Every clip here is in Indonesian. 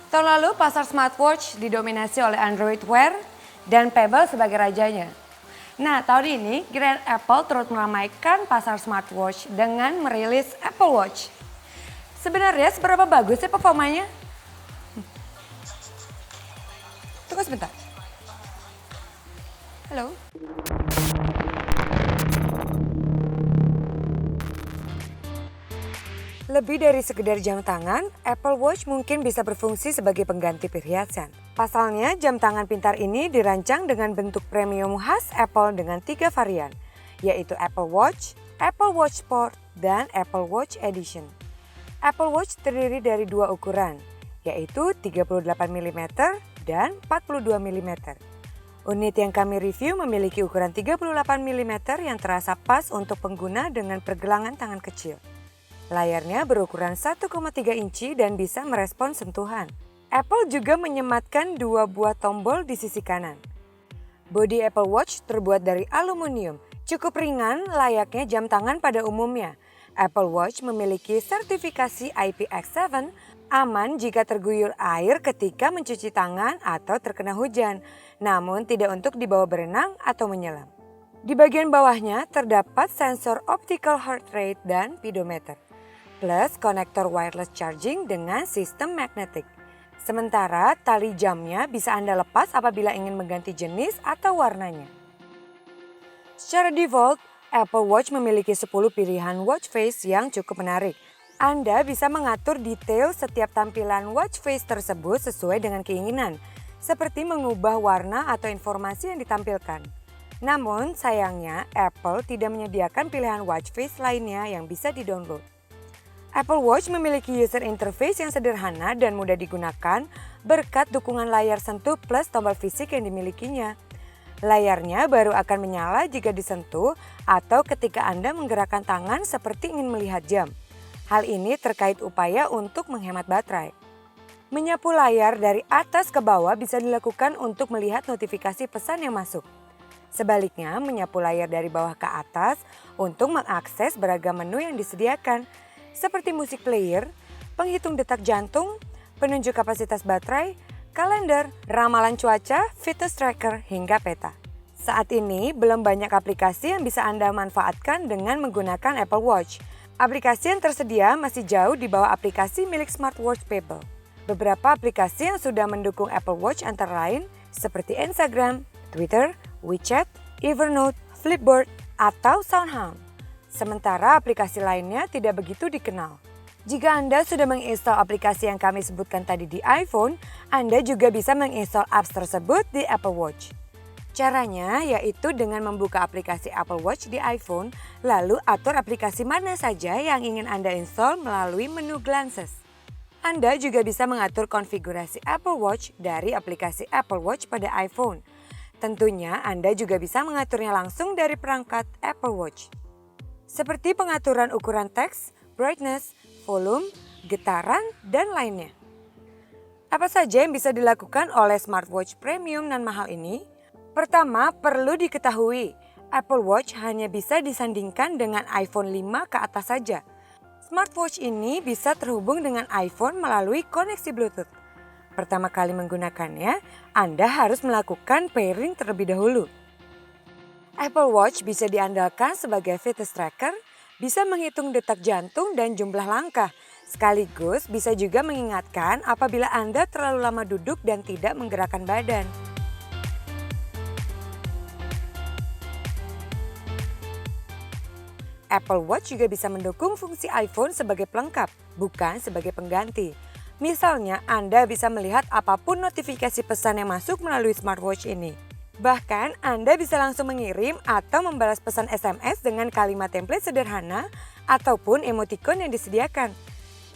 Tahun lalu pasar smartwatch didominasi oleh Android Wear dan Pebble sebagai rajanya. Nah, tahun ini Grand Apple turut meramaikan pasar smartwatch dengan merilis Apple Watch. Sebenarnya seberapa bagus sih performanya? Tunggu sebentar. Halo? Lebih dari sekedar jam tangan, Apple Watch mungkin bisa berfungsi sebagai pengganti perhiasan. Pasalnya, jam tangan pintar ini dirancang dengan bentuk premium khas Apple dengan 3 varian, yaitu Apple Watch Sport, dan Apple Watch Edition. Apple Watch terdiri dari 2 ukuran, yaitu 38 mm dan 42 mm. Unit yang kami review memiliki ukuran 38 mm yang terasa pas untuk pengguna dengan pergelangan tangan kecil. Layarnya berukuran 1,3 inci dan bisa merespon sentuhan. Apple juga menyematkan 2 buah tombol di sisi kanan. Bodi Apple Watch terbuat dari aluminium, cukup ringan layaknya jam tangan pada umumnya. Apple Watch memiliki sertifikasi IPX7, aman jika terguyur air ketika mencuci tangan atau terkena hujan, namun tidak untuk dibawa berenang atau menyelam. Di bagian bawahnya terdapat sensor optical heart rate dan pedometer, plus konektor wireless charging dengan sistem magnetik. Sementara tali jamnya bisa Anda lepas apabila ingin mengganti jenis atau warnanya. Secara default, Apple Watch memiliki 10 pilihan watch face yang cukup menarik. Anda bisa mengatur detail setiap tampilan watch face tersebut sesuai dengan keinginan, seperti mengubah warna atau informasi yang ditampilkan. Namun sayangnya Apple tidak menyediakan pilihan watch face lainnya yang bisa di-download. Apple Watch memiliki user interface yang sederhana dan mudah digunakan berkat dukungan layar sentuh plus tombol fisik yang dimilikinya. Layarnya baru akan menyala jika disentuh atau ketika Anda menggerakkan tangan seperti ingin melihat jam. Hal ini terkait upaya untuk menghemat baterai. Menyapu layar dari atas ke bawah bisa dilakukan untuk melihat notifikasi pesan yang masuk. Sebaliknya, menyapu layar dari bawah ke atas untuk mengakses beragam menu yang disediakan, seperti musik player, penghitung detak jantung, penunjuk kapasitas baterai, kalender, ramalan cuaca, fitness tracker, hingga peta. Saat ini belum banyak aplikasi yang bisa Anda manfaatkan dengan menggunakan Apple Watch. Aplikasi yang tersedia masih jauh di bawah aplikasi milik smartwatch Pebble. Beberapa aplikasi yang sudah mendukung Apple Watch antara lain seperti Instagram, Twitter, WeChat, Evernote, Flipboard, atau SoundHound. Sementara aplikasi lainnya tidak begitu dikenal. Jika Anda sudah menginstal aplikasi yang kami sebutkan tadi di iPhone, Anda juga bisa menginstal apps tersebut di Apple Watch. Caranya yaitu dengan membuka aplikasi Apple Watch di iPhone, lalu atur aplikasi mana saja yang ingin Anda install melalui menu Glances. Anda juga bisa mengatur konfigurasi Apple Watch dari aplikasi Apple Watch pada iPhone. Tentunya Anda juga bisa mengaturnya langsung dari perangkat Apple Watch. Seperti pengaturan ukuran teks, brightness, volume, getaran, dan lainnya. Apa saja yang bisa dilakukan oleh smartwatch premium dan mahal ini? Pertama, perlu diketahui, Apple Watch hanya bisa disandingkan dengan iPhone 5 ke atas saja. Smartwatch ini bisa terhubung dengan iPhone melalui koneksi Bluetooth. Pertama kali menggunakannya, Anda harus melakukan pairing terlebih dahulu. Apple Watch bisa diandalkan sebagai fitness tracker, bisa menghitung detak jantung dan jumlah langkah, sekaligus bisa juga mengingatkan apabila Anda terlalu lama duduk dan tidak menggerakkan badan. Apple Watch juga bisa mendukung fungsi iPhone sebagai pelengkap, bukan sebagai pengganti. Misalnya, Anda bisa melihat apapun notifikasi pesan yang masuk melalui smartwatch ini. Bahkan, Anda bisa langsung mengirim atau membalas pesan SMS dengan kalimat template sederhana ataupun emoticon yang disediakan.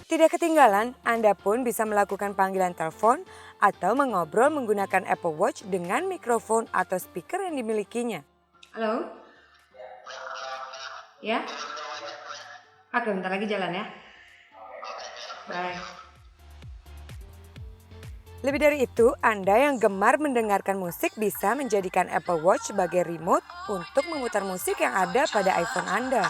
Tidak ketinggalan, Anda pun bisa melakukan panggilan telepon atau mengobrol menggunakan Apple Watch dengan mikrofon atau speaker yang dimilikinya. Halo? Ya? Oke, bentar lagi jalan ya. Bye. Lebih dari itu, Anda yang gemar mendengarkan musik bisa menjadikan Apple Watch sebagai remote untuk memutar musik yang ada pada iPhone Anda.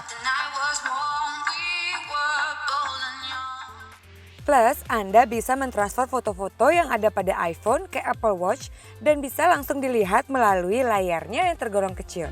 Plus, Anda bisa mentransfer foto-foto yang ada pada iPhone ke Apple Watch dan bisa langsung dilihat melalui layarnya yang tergolong kecil.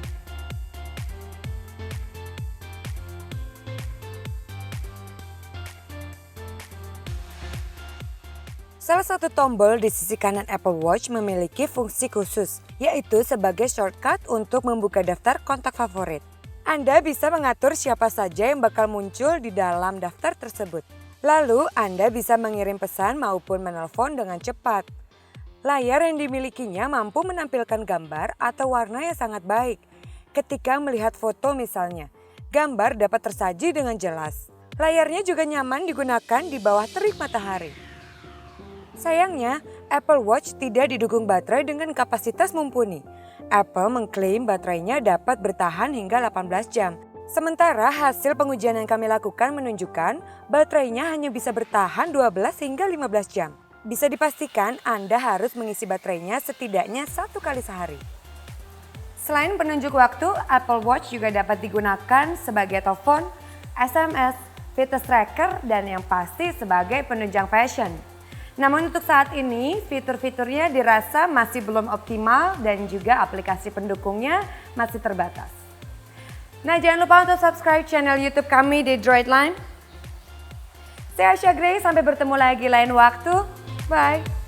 Salah satu tombol di sisi kanan Apple Watch memiliki fungsi khusus, yaitu sebagai shortcut untuk membuka daftar kontak favorit. Anda bisa mengatur siapa saja yang bakal muncul di dalam daftar tersebut. Lalu, Anda bisa mengirim pesan maupun menelpon dengan cepat. Layar yang dimilikinya mampu menampilkan gambar atau warna yang sangat baik. Ketika melihat foto misalnya, gambar dapat tersaji dengan jelas. Layarnya juga nyaman digunakan di bawah terik matahari. Sayangnya, Apple Watch tidak didukung baterai dengan kapasitas mumpuni. Apple mengklaim baterainya dapat bertahan hingga 18 jam. Sementara hasil pengujian yang kami lakukan menunjukkan baterainya hanya bisa bertahan 12 hingga 15 jam. Bisa dipastikan Anda harus mengisi baterainya setidaknya 1 kali sehari. Selain penunjuk waktu, Apple Watch juga dapat digunakan sebagai telepon, SMS, fitness tracker, dan yang pasti sebagai penunjang fashion. Namun untuk saat ini, fitur-fiturnya dirasa masih belum optimal dan juga aplikasi pendukungnya masih terbatas. Nah, jangan lupa untuk subscribe channel YouTube kami di Droidline. Saya Asya Gray, sampai bertemu lagi lain waktu. Bye!